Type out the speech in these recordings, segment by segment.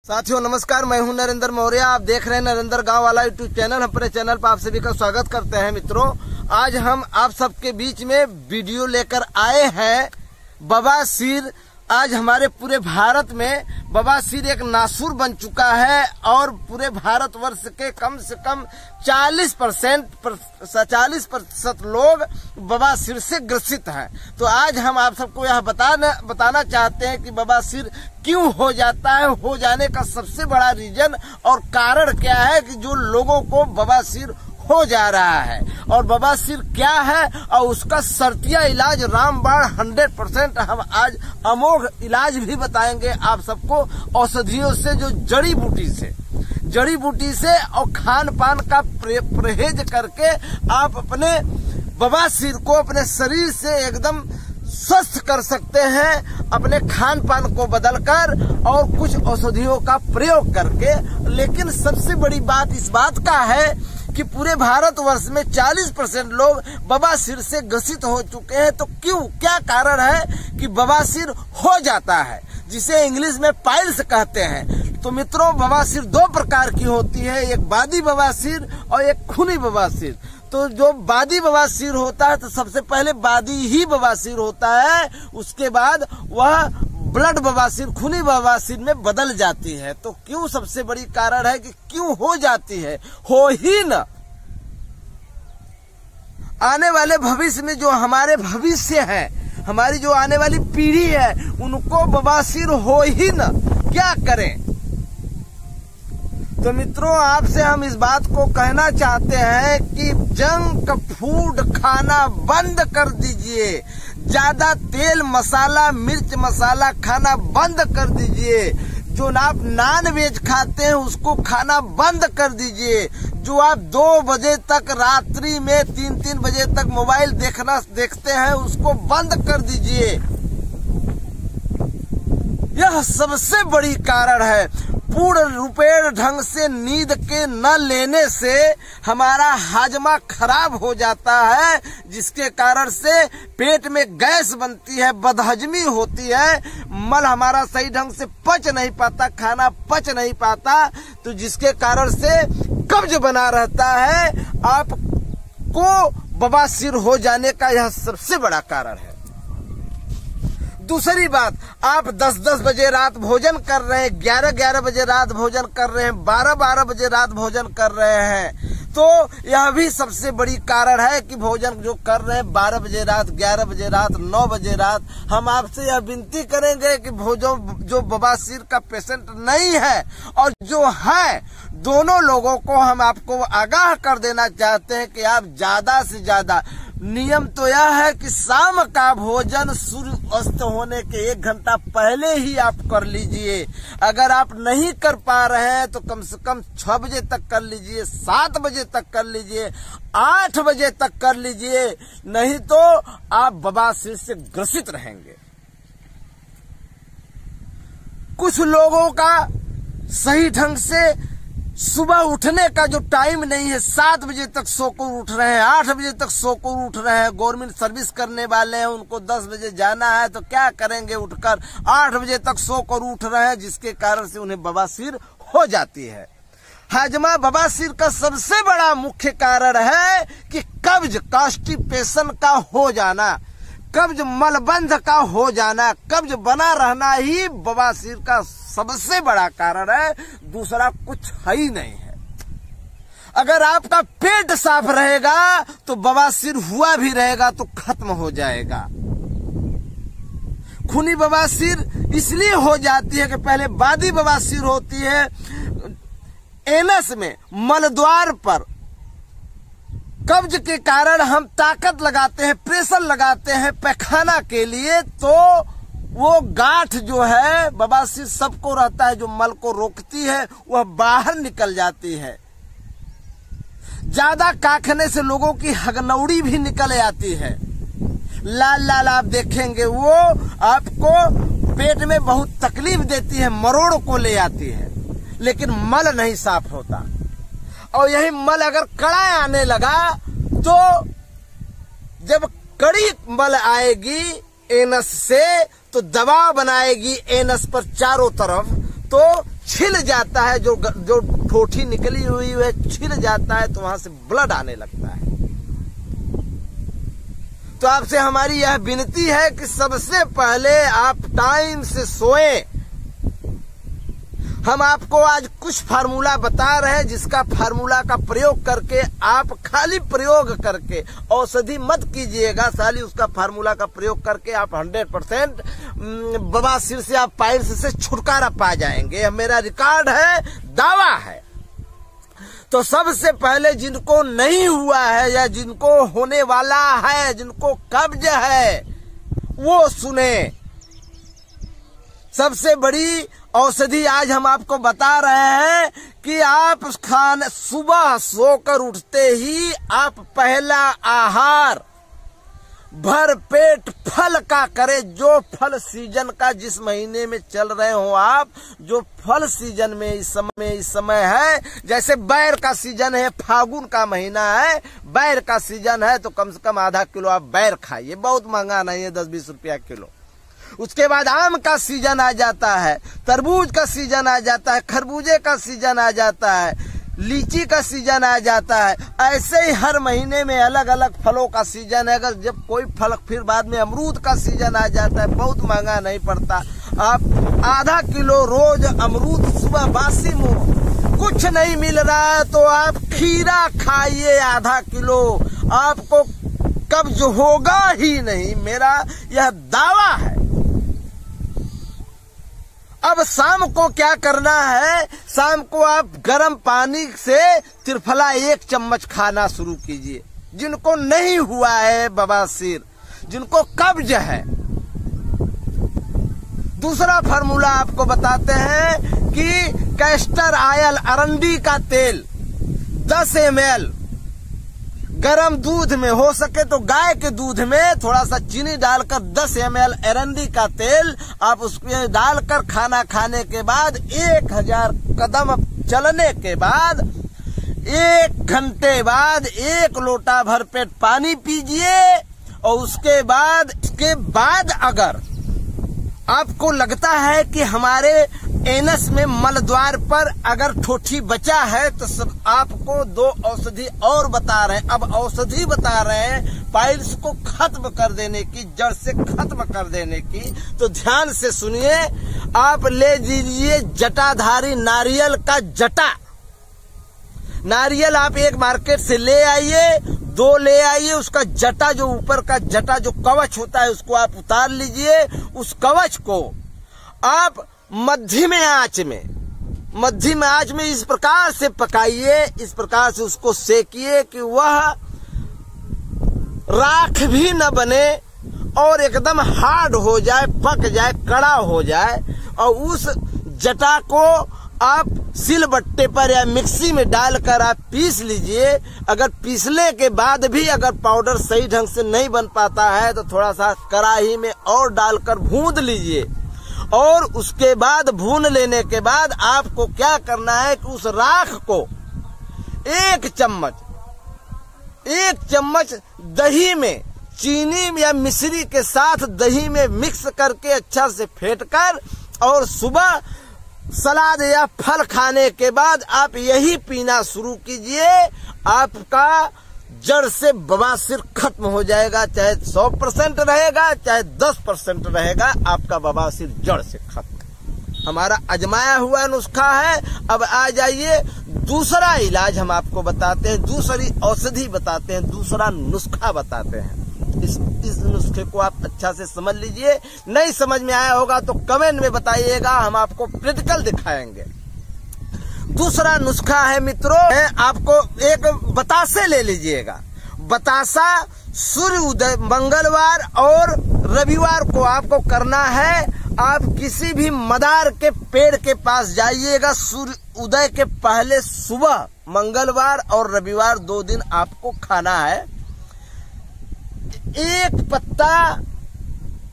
साथियों नमस्कार, मैं हूं नरेंद्र मौर्य। आप देख रहे हैं नरेंद्र गांव वाला यूट्यूब चैनल। अपने चैनल पर आप सभी का स्वागत करते हैं। मित्रों, आज हम आप सबके बीच में वीडियो लेकर आए हैं बवासीर। आज हमारे पूरे भारत में बवासीर एक नासूर बन चुका है और पूरे भारतवर्ष के कम से कम 40% लोग बवासीर से ग्रसित हैं। तो आज हम आप सबको यह बताना चाहते हैं कि बवासीर क्यों हो जाता है, हो जाने का सबसे बड़ा रीजन और कारण क्या है कि जो लोगों को बवासीर हो जा रहा है, और बवासीर क्या है और उसका शर्तिया इलाज रामबाण 100% हम आज अमोघ इलाज भी बताएंगे आप सबको। औषधियों से, जो जड़ी बूटी से और खान पान का परहेज करके आप अपने बवासीर को अपने शरीर से एकदम स्वस्थ कर सकते हैं, अपने खान पान को बदलकर और कुछ औषधियों का प्रयोग करके। लेकिन सबसे बड़ी बात इस बात का है कि पूरे भारतवर्ष में 40% लोग बवासीर से ग्रसित हो चुके हैं। तो क्यों, क्या कारण है कि बवासीर हो जाता है, जिसे इंग्लिश में पाइल्स कहते हैं। तो मित्रों, बवासीर दो प्रकार की होती है, एक बादी बवासीर और एक खूनी बवासीर। तो जो बादी बवासीर होता है, तो सबसे पहले बादी ही बवासीर होता है, उसके बाद वह ब्लड बवासीर, खूनी बवासीर में बदल जाती है। तो क्यों, सबसे बड़ी कारण है कि क्यों हो जाती है, हो ही न। आने वाले भविष्य में जो हमारे भविष्य है, हमारी जो आने वाली पीढ़ी है, उनको बवासीर हो ही न, क्या करें। तो मित्रों, आपसे हम इस बात को कहना चाहते हैं कि जंक फूड खाना बंद कर दीजिए, ज्यादा तेल मसाला मिर्च मसाला खाना बंद कर दीजिए। जो आप नॉन वेज खाते हैं उसको खाना बंद कर दीजिए। जो आप 2 बजे तक रात्रि में 3-3 बजे तक मोबाइल देखते हैं उसको बंद कर दीजिए। यह सबसे बड़ी कारण है। पूर्ण रूपेण ढंग से नींद के न लेने से हमारा हाजमा खराब हो जाता है, जिसके कारण से पेट में गैस बनती है, बदहजमी होती है, मल हमारा सही ढंग से पच नहीं पाता, खाना पच नहीं पाता, तो जिसके कारण से कब्ज बना रहता है। आपको बवासीर हो जाने का यह सबसे बड़ा कारण है। दूसरी बात, आप 10-10 बजे रात भोजन कर रहे हैं, 11-11 बजे रात भोजन कर रहे हैं, 12-12 बजे रात भोजन कर रहे हैं, तो यह भी सबसे बड़ी कारण है कि भोजन जो कर रहे हैं 12 बजे रात, 11 बजे रात, 9 बजे रात। हम आपसे यह विनती करेंगे कि जो बवासीर का पेशेंट नहीं है और जो है, दोनों लोगों को हम आपको आगाह कर देना चाहते हैं कि आप ज्यादा से ज्यादा, नियम तो यह है कि शाम का भोजन सूर्य अस्त होने के 1 घंटा पहले ही आप कर लीजिए। अगर आप नहीं कर पा रहे हैं तो कम से कम 6 बजे तक कर लीजिए, 7 बजे तक कर लीजिए, 8 बजे तक कर लीजिए, नहीं तो आप बवासीर से ग्रसित रहेंगे। कुछ लोगों का सही ढंग से सुबह उठने का जो टाइम नहीं है, 7 बजे तक सोकर उठ रहे हैं, 8 बजे तक सोकर उठ रहे हैं। गवर्नमेंट सर्विस करने वाले हैं, उनको 10 बजे जाना है, तो क्या करेंगे, उठकर 8 बजे तक सोकर उठ रहे हैं, जिसके कारण से उन्हें बवासीर हो जाती है। हाजमा बवासीर का सबसे बड़ा मुख्य कारण है कि कब्ज, कॉन्स्टिपेशन का हो जाना, कब्ज मलबंध का हो जाना। कब्ज बना रहना ही बवासीर का सबसे बड़ा कारण है, दूसरा कुछ है ही नहीं है। अगर आपका पेट साफ रहेगा तो बवासीर हुआ भी रहेगा तो खत्म हो जाएगा। खूनी बवासीर इसलिए हो जाती है कि पहले बादी बवासीर होती है, एनस में मलद्वार पर कब्ज के कारण हम ताकत लगाते हैं, प्रेशर लगाते हैं पैखाना के लिए, तो वो गांठ जो है बवासीर सबको रहता है, जो मल को रोकती है वह बाहर निकल जाती है। ज्यादा काखने से लोगों की हगनौड़ी भी निकल आती है, लाल लाल आप देखेंगे, वो आपको पेट में बहुत तकलीफ देती है, मरोड़ को ले आती है, लेकिन मल नहीं साफ होता। और यही मल अगर कड़ा आने लगा तो जब कड़ी मल आएगी एनस से तो दबाव बनाएगी एनस पर चारों तरफ, तो छिल जाता है, जो ठोठी निकली हुई है छिल जाता है तो वहां से ब्लड आने लगता है। तो आपसे हमारी यह विनती है कि सबसे पहले आप टाइम से सोएं। हम आपको आज कुछ फार्मूला बता रहे हैं, जिसका फार्मूला का प्रयोग करके आप खाली प्रयोग करके औषधि मत कीजिएगा, साली उसका फार्मूला का प्रयोग करके आप 100% बवासीर से, आप पाइल्स से छुटकारा पा जाएंगे। यह मेरा रिकॉर्ड है, दावा है। तो सबसे पहले जिनको नहीं हुआ है या जिनको होने वाला है, जिनको कब्ज है, वो सुने। सबसे बड़ी औषधि आज हम आपको बता रहे हैं कि आप सुबह सोकर उठते ही आप पहला आहार भर पेट फल का करें। जो फल सीजन का जिस महीने में चल रहे हो आप, जो फल सीजन में इस समय है, जैसे बैर का सीजन है, फागुन का महीना है, बैर का सीजन है, तो कम से कम आधा किलो आप बैर खाइए। बहुत महंगा नहीं है, 10-20 रुपया किलो। उसके बाद आम का सीजन आ जाता है, तरबूज का सीजन आ जाता है, खरबूजे का सीजन आ जाता है, लीची का सीजन आ जाता है। ऐसे ही हर महीने में अलग अलग फलों का सीजन है। अगर जब कोई फल, फिर बाद में अमरूद का सीजन आ जाता है, बहुत महंगा नहीं पड़ता। आप आधा किलो रोज अमरूद सुबह बासी मुंह, कुछ नहीं मिल रहा है तो आप खीरा खाइए आधा किलो, आपको कब्ज होगा ही नहीं, मेरा यह दावा है। अब शाम को क्या करना है, शाम को आप गर्म पानी से त्रिफला 1 चम्मच खाना शुरू कीजिए। जिनको नहीं हुआ है बवासीर, जिनको कब्ज है। दूसरा फार्मूला आपको बताते हैं कि कैस्टर ऑयल, अरंडी का तेल 10 ml गरम दूध में, हो सके तो गाय के दूध में थोड़ा सा चीनी डालकर 10 ml अरंडी का तेल आप उसमें डालकर खाना खाने के बाद 1000 कदम चलने के बाद 1 घंटे बाद 1 लोटा भर पेट पानी पीजिए। और उसके बाद अगर आपको लगता है कि हमारे एनस में मलद्वार पर अगर ठोठी बचा है, तो सब आपको 2 औषधि और बता रहे हैं। अब औषधि बता रहे हैं पाइल्स को खत्म कर देने की, जड़ से खत्म कर देने की। तो ध्यान से सुनिए, आप ले लीजिए जटाधारी नारियल का जटा। नारियल आप एक मार्केट से ले आइए, 2 ले आइए, उसका जटा, जो ऊपर का जटा जो कवच होता है, उसको आप उतार लीजिए। उस कवच को आप मध्यम आंच में इस प्रकार से पकाइए, इस प्रकार से उसको सेकिए कि वह राख भी न बने और एकदम हार्ड हो जाए, पक जाए, कड़ा हो जाए। और उस जटा को आप सिलबट्टे पर या मिक्सी में डालकर आप पीस लीजिए। अगर पीसने के बाद भी अगर पाउडर सही ढंग से नहीं बन पाता है तो थोड़ा सा कढ़ाई में और डालकर भून लीजिए। और उसके बाद भून लेने के बाद आपको क्या करना है कि उस राख को 1 चम्मच दही में, चीनी या मिश्री के साथ दही में मिक्स करके अच्छा से फेंटकर, और सुबह सलाद या फल खाने के बाद आप यही पीना शुरू कीजिए। आपका जड़ से बवासीर खत्म हो जाएगा। चाहे 100% रहेगा, चाहे 10% रहेगा, आपका बवासीर जड़ से खत्म। हमारा आजमाया हुआ नुस्खा है। अब आ जाइए, दूसरा इलाज हम आपको बताते हैं, दूसरी औषधि बताते हैं, दूसरा नुस्खा बताते हैं। इस नुस्खे को आप अच्छा से समझ लीजिए। नहीं समझ में आया होगा तो कमेंट में बताइएगा, हम आपको प्रैक्टिकल दिखाएंगे। दूसरा नुस्खा है मित्रों, आपको एक बतासे ले लीजिएगा। बतासा सूर्य उदय मंगलवार और रविवार को आपको करना है। आप किसी भी मदार के पेड़ के पास जाइएगा, सूर्य उदय के पहले सुबह मंगलवार और रविवार 2 दिन आपको खाना है। 1 पत्ता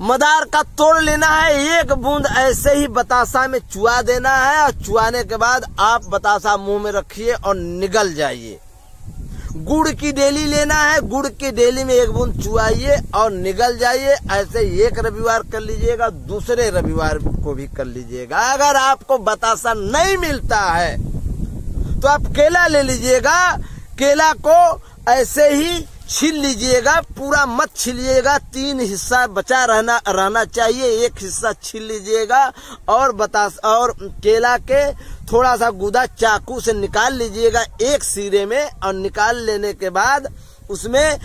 मदार का तोड़ लेना है, 1 बूंद ऐसे ही बतासा में चुआ देना है। और चुआने के बाद आप बतासा मुंह में रखिए और निगल जाइए। गुड़ की डेली लेना है, गुड़ की डेली में 1 बूंद चुआइए और निगल जाइए। ऐसे 1 रविवार कर लीजिएगा, दूसरे रविवार को भी कर लीजिएगा। अगर आपको बतासा नहीं मिलता है तो आप केला ले लीजिएगा, केला को ऐसे ही छील लीजिएगा, पूरा मत छीलिएगा, 3 हिस्सा बचा रहना चाहिए, 1 हिस्सा छील लीजिएगा और और केला के थोड़ा सा गुदा चाकू से निकाल लीजिएगा एक सिरे में, और निकाल लेने के बाद उसमें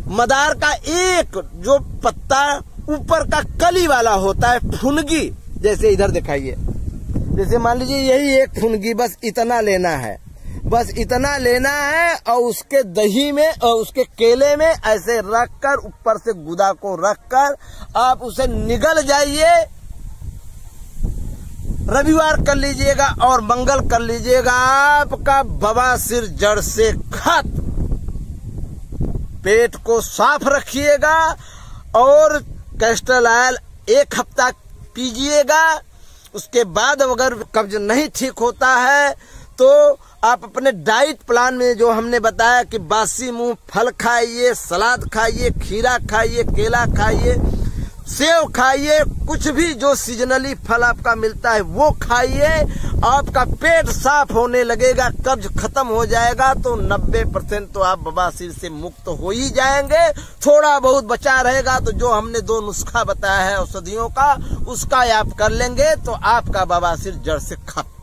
मदार का एक जो पत्ता ऊपर का कली वाला होता है, फुनगी, जैसे इधर दिखाइए, जैसे मान लीजिए यही एक फुनगी, बस इतना लेना है, बस इतना लेना है और उसके दही में और उसके केले में ऐसे रखकर ऊपर से गुदा को रखकर आप उसे निगल जाइए। रविवार कर लीजिएगा और मंगल कर लीजिएगा, आपका बवासीर जड़ से खत्म। पेट को साफ रखिएगा और कैस्टर ऑयल 1 हफ्ता पीजिएगा। उसके बाद अगर कब्ज नहीं ठीक होता है तो आप अपने डाइट प्लान में जो हमने बताया कि बासी मुंह फल खाइए, सलाद खाइए, खीरा खाइए, केला खाइए, सेव खाइए, कुछ भी जो सीजनली फल आपका मिलता है वो खाइए। आपका पेट साफ होने लगेगा, कब्ज खत्म हो जाएगा, तो 90% तो आप बवासीर से मुक्त हो ही जाएंगे। थोड़ा बहुत बचा रहेगा तो जो हमने 2 नुस्खा बताया है औषधियों का, उसका आप कर लेंगे तो आपका बवासीर जड़ से खत्म।